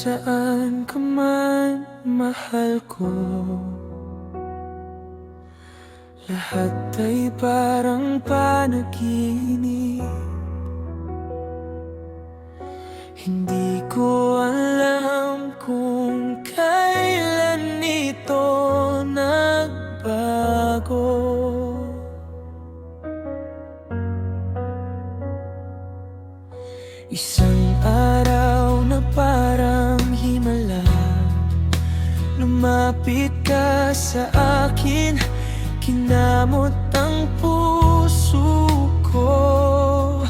saan ka man, mahal ko. Lahat ay parang panaginip. Hindi ko alam kung kailan ito nagbago. Isang araw na parang himala, lumapit ka sa akin, kinamot ang puso ko.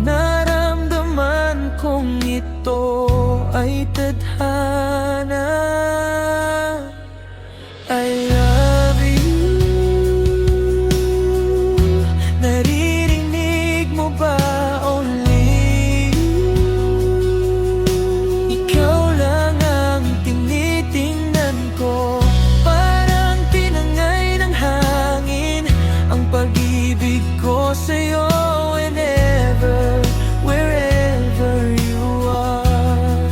Naramdaman kong ito ay tadhana. I love you. Naririnig mo ba? Only you. Ikaw lang ang tinitingnan ko, parang tinangay ng hangin ang pag-ibig ko sa'yo. Whenever, wherever you are,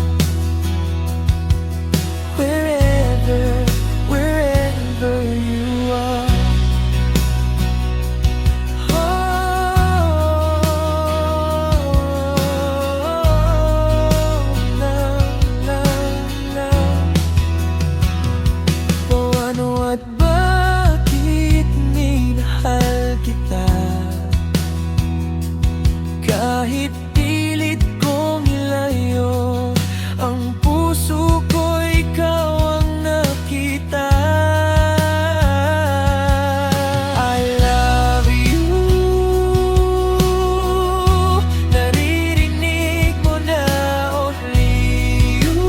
wherever, wherever you are. La, la, la. O ano at bakit minahal kita? Kahit pilit kong ilayo ang puso ko, ikaw ang nakita. I love you. Naririnig mo na, only you.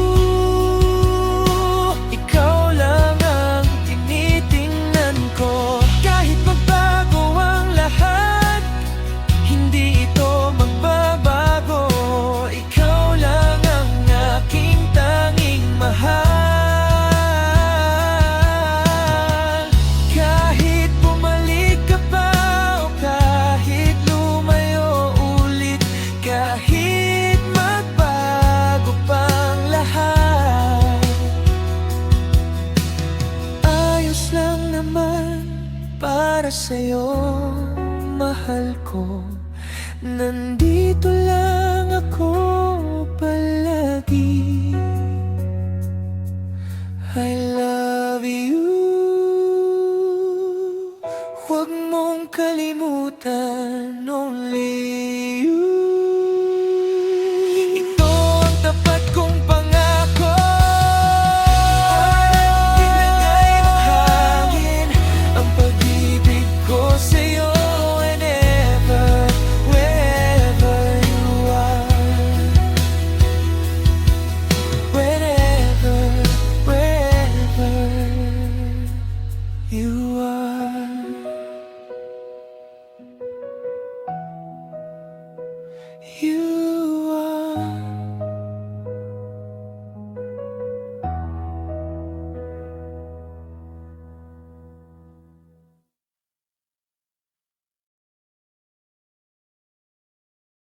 Ikaw lang ang tinitingnan ko. Kahit magbago ang lahat, hindi ito magbabago. Ikaw lang ang aking tanging mahal. Kahit bumalik ka pa o kahit lumayo ulit, kahit magbago pang lahat, ayos lang naman para sa'yo, mahal ko. Nandito